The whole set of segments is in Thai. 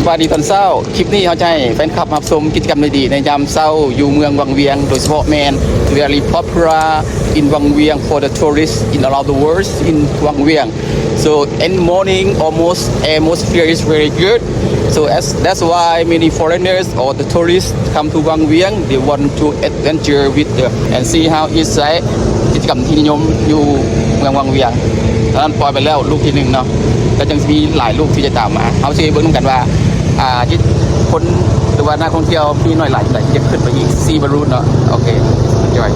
สวัสดีตอนเช้าคลิปนี้เขาจะให้แฟนคลับรับชมกิจกรรมดีๆในยามเช้าอยู่เมืองวังเวียงโดยเฉพาะแมน very popular in วังเวียง for the tourists in around the world in วังเวียง so in morning almost atmosphere is very good so that's why many foreigners or the tourists come to วังเวียง they want to adventure with the and see how it's like กิจกรรมที่นิยมอยู่เมืองวังเวียงตอนนั้นปล่อยไปแล้วลูกที่หนึ่งเนาะก็ยังมีหลายลูกที่จะตามมาเขาจะเบิ่งกันว่าที่คนหรือว่านักท่องเที่ยวมีหน่อยหลายที่จะขึ้นไปอีกซีบารูนเนาะโอเคจอย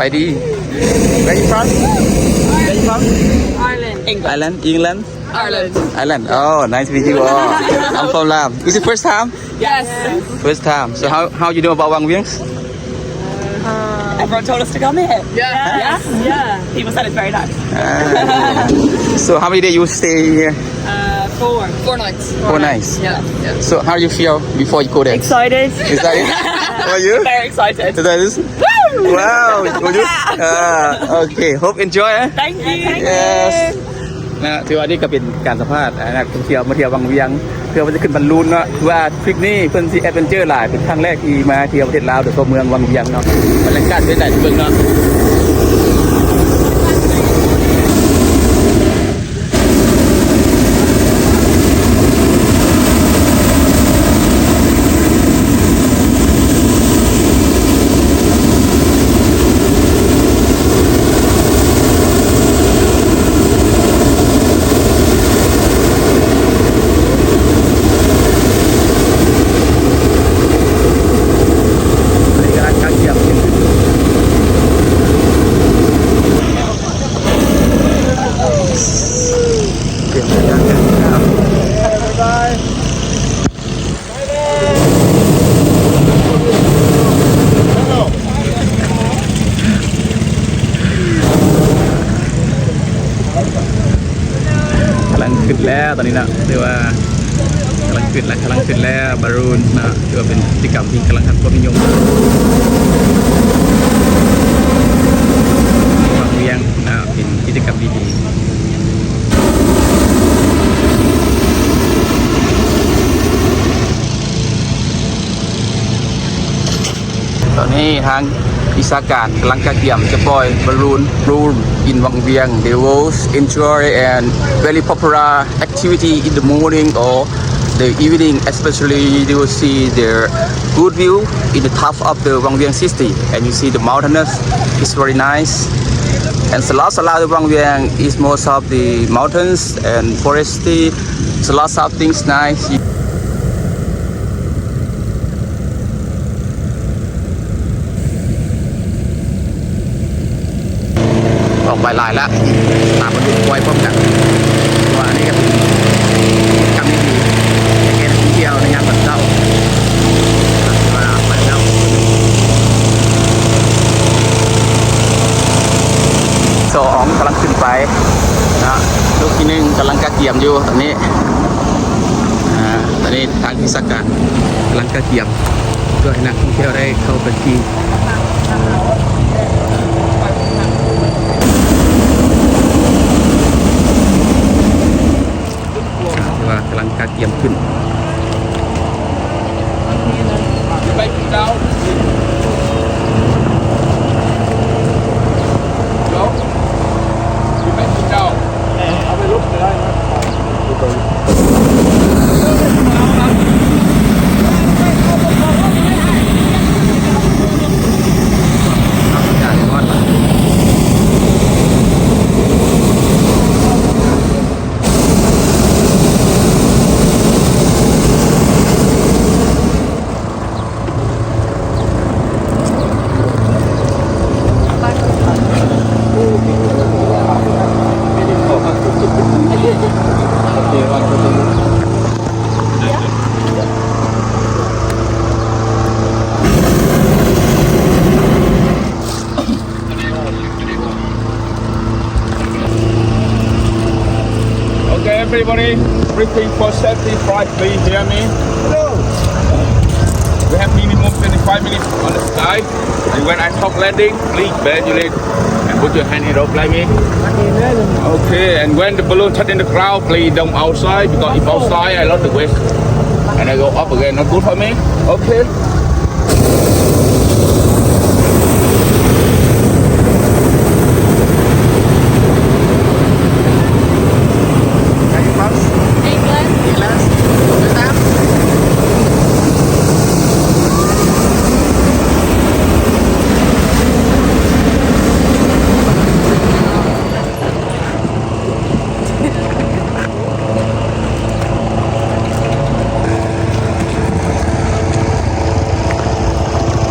ไปดี Where you from Where you from Ireland. England Ireland oh nice to meet you all I'm from Lam is it first time Yes. first time so how you know about Wang Vieng Everyone told us to come here. Yeah. Yeah. People said it's very nice. so how many days you stay here 4 nights. 4 nights Yeah. so how you feel before you go there Excited. is that it how are you Very excited. is that it wow will you okay hope enjoy Thank you. yes นะถือว่านี่ก็เป็นการสัมภาษณ์นักท่องเที่ยวมาเที่ยววังเวียงเพื่อว่าจะขึ้นบอลลูนเนาะว่าทริปนี้เพิ่นซีแอดเวนเจอร์หลายเป็นครั้งแรกที่มาเที่ยวประเทศลาวโดยเฉพาะเมืองวังเวียงเนาะบรรยากาศเป็นไหนเบิ่งเนาะกำลังขึ้นแล้วตอนนี้นะเรียกว่ากำลังขึ้นแล้วบอลลูนนะถือว่าเป็นกิจกรรมที่กำลังทำความนิยมวังเวียงนะเป็นกิจกรรมดีๆตอนนี้ทางวิชาการกำลังจะเกี่ยมจะปล่อยบอลลูนin วังเวียง they will enjoy and very popular activity in the morning or the evening especially they will see their good view in the top of the Wang Vieng city and you see the mountains it's very nice and Salah the Wang Vieng is most of the mountains and foresty so lots of things niceออกไปหลายแล้วตามมาดูไว้พร้อมกันว่านี่ก็เป็นกรรมดีๆเกณฑ์ท่องเที่ยวในยามแบบเจ้าว่าไปแล้ว2กำลังขึ้นไปนะลูกที่1กำลังกระเกียมอยู่ตอนนี้ทางที่สักการกำลังกระเกียมเพื่อให้นักท่องเที่ยวได้เข้าไปที่ น รียมขึ้น Okay, everybody, briefing for safety flight, please hear me. We have minimum 25 minutes on the sky. And when I stop landing, please bend your leg and put your hand in rope like me. Okay, and when the balloon touch in the ground, please don't outside because if outside, I lost the weight. And I go up again, not good for me. Okay.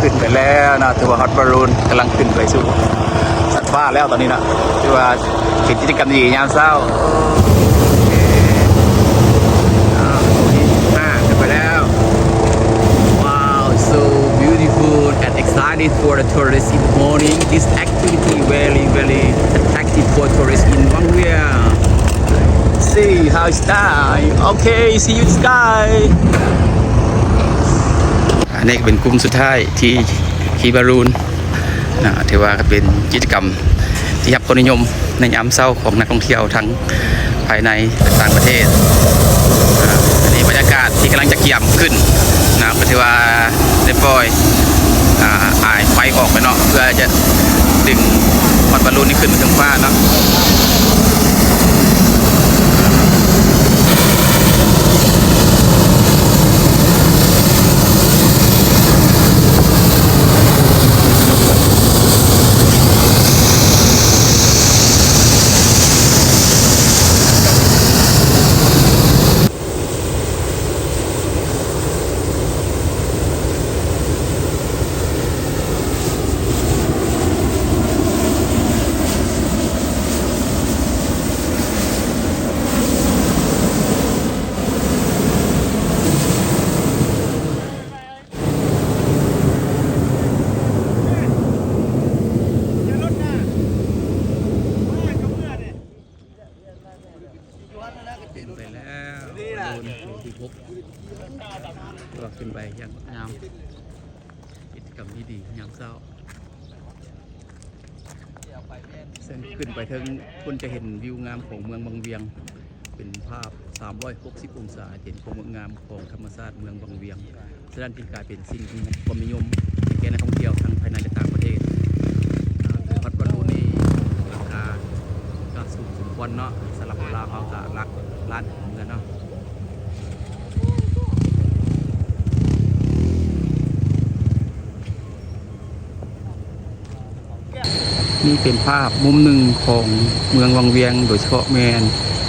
ขึ้นไปแล้วนะถือว่าฮอตบอลลูนกำลังขึ้นไปสู่สัตว์ฟ้าแล้วตอนนี้นะถือว่าเห็นกิจกรรมดียามเช้าขึ้นไปแล้ว Wow so beautiful and excited for the tourists in the morning this activity very attractive for tourists in Wang Vieng see how it's time okay see you in the skyอันนี้เป็นกลุ่มสุดท้ายที่ขี่บอลลูนนะถือว่าเป็นกิจกรรมที่รับความนิยมในยามเช้าของนักท่องเที่ยวทั้งภายในและต่างประเทศอันนี้บรรยากาศที่กำลังจะเกี่ยมขึ้นนะก็ถือว่าได้ปล่อยไฟออกไปเนาะเพื่อจะดึงบอลลูนนี้ขึ้นไปถึงฟ้าเนาะไปแล้วลูนที่พบก็ขึ้นไปยังงามกิจกรรมที่ดียามเช้าซึ่งขึ้นไปถึงคุณจะเห็นวิวงามของเมืองบางเวียงเป็นภาพ360องศาเห็นความงามของธรรมชาติเมืองบางเวียงแสดงที่กลายเป็นสิ่งที่ความนิยมแก่นักท่องเที่ยวทั้งภายในและต่างประเทศพัดบอลลูนนี่ราคาก็สูงสมควรเนาะสำหรับเราเขาก็รักร้านเหมือนกันเนาะนี่เป็นภาพมุมหนึ่งของเมืองวังเวียงโดยเฉพาะแมน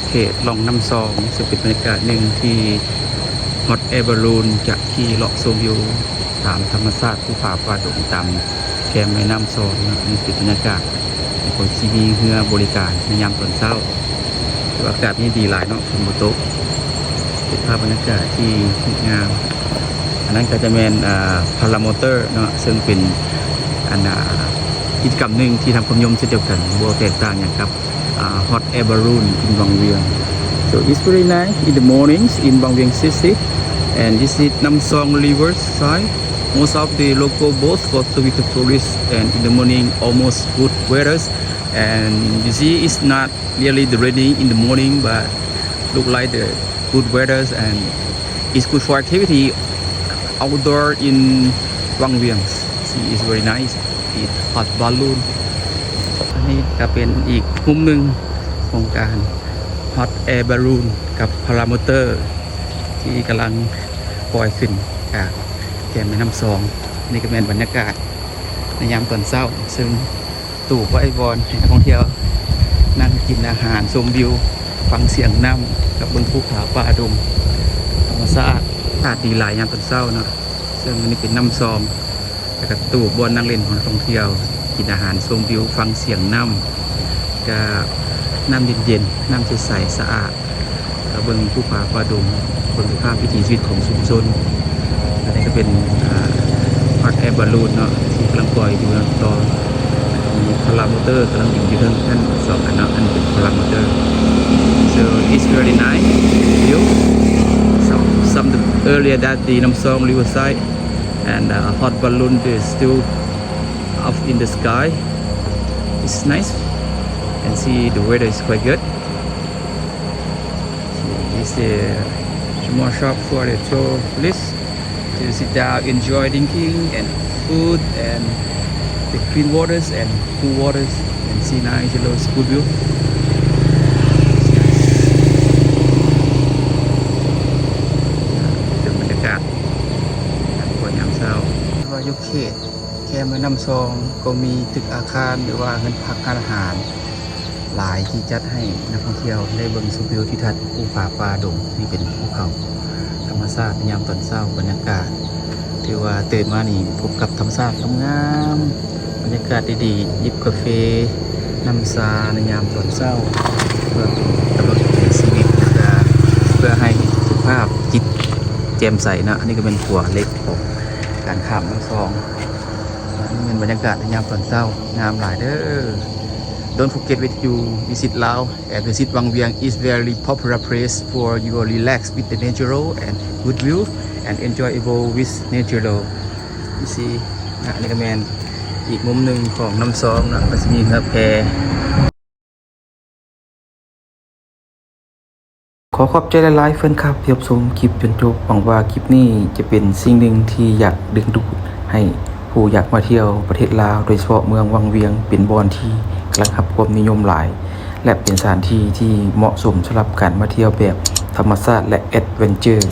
เขตลองน้ำซองซึ่งเป็นบรรยากาศหนึ่งที่ฮอตแอร์บอลลูนจะขี่เลาะชมวิวตามธรรมชาติภูเขาป่าดงตามแคมแม่น้ำซองนี่เป็นบรรยากาศของชีวีเรือบริการในยามตอนเช้าอากาศนี่ดีหลายเนาะคุณโมโตะเป็นภาพบรรยากาศที่งามอันนั้นก็จะเป็นพารามอเตอร์เนาะซึ่งเป็นกิจกรรมหนึ่งที่ทำความนิยมเช่นเดียวกันบัวแตกต่างอย่างกับ hot air balloon in Wang Vieng so it's very nice in the mornings in Wang Vieng City and this is Nam Song River side most of the local boats go to with the tourists and in the morning almost good weather and you see it's not really the raining in the morning but look like the good weather and it's good for activity outdoor in Wang Vieng. See, it's very nice. It's hot balloon. อันนี้ก็เป็นอีกมุมหนึ่งของการ Hot Air Balloon กับ Paramotor ที่กำลังปล่อยขึ้นจากแก่แม่น้ำซองนี่ก็เป็นบรรยากาศในยามตอนเช้าซึ่งตู่ไว้บอลให้นักท่องเที่ยวนั่งกินอาหารชมวิวฟังเสียงน้ำกับบนภูเขาป่าดงธรรมชาติอากาศดีหลายยามตอนเช้าเนาะซึ่งอันนี้เป็นน้ำซองแล้วก็ตู่บอลนั่งเล่นของนักท่องเที่ยวกินอาหารชมวิวฟังเสียงน้ำก็น้ำเย็นๆน้ำใสๆสะอาดเบิ่งภูเขาป่าดงเบิ่งภาพวิถีชีวิตของชุมชนอันนี้ก็เป็นฮอตแอร์บอลลูนเนาะที่กำลังปล่อยอยู่นะตอนมีพลามอเตอร์กำลังอยู่ที่ท่านสองอันเนาะอันเป็นพลามอเตอร์ so it's very nice view some earlier that the Namsong riverside and hot balloon is still up in the sky it's nice and see the weather is quite good this is small shop for the tourists to sit down enjoy drinking and food and the clean waters and cool waters and see nice yellow school view เป็นบรรยากาศสวยงามเศร้าว่ายุคเขตแค่แม่น้ำซองก็มีตึกอาคารหรือว่าเงินพักการอาหารหลายที่จัดให้นักท่องเที่ยวได้เบิ่งชมวิวทิวทัศน์ภูผาป่าดงที่เป็นภูเขาธรรมชาติในยามตอนเช้าบรรยากาศถือว่าตื่นมานี่พบกับธรรมชาติงามบรรยากาศดีๆยิบกาแฟน้ำชาในยามตอนเช้าเพื่อกำลังชีวิตเพื่อให้สุขภาพจิตแจ่มใสนะอันนี้ก็เป็นหัวเล็กของการข้ามน้ำซองนี่เป็นบรรยากาศในยามตอนเช้างามหลายเด้อ Don't forget when you visit Laos and visit Wang Vieng is very popular place for you to relax with the natural and good view and enjoyable with natural. You see นะนี่ก็เป็นอีกมุมหนึ่งของน้ำซองนะก็จะมีกาแฟขอขอบใจหลายๆเพื่อนครับที่รับชมคลิปจนจบหวังว่าคลิปนี้จะเป็นสิ่งหนึ่งที่อยากดึงดูดให้ผู้อยากมาเที่ยวประเทศลาวโดยเฉพาะเมืองวังเวียงเป็นบอนที่กำลังรับความนิยมหลายและเป็นสถานที่ที่เหมาะสมสำหรับการมาเที่ยวแบบธรรมชาติและแอดเวนเจอร์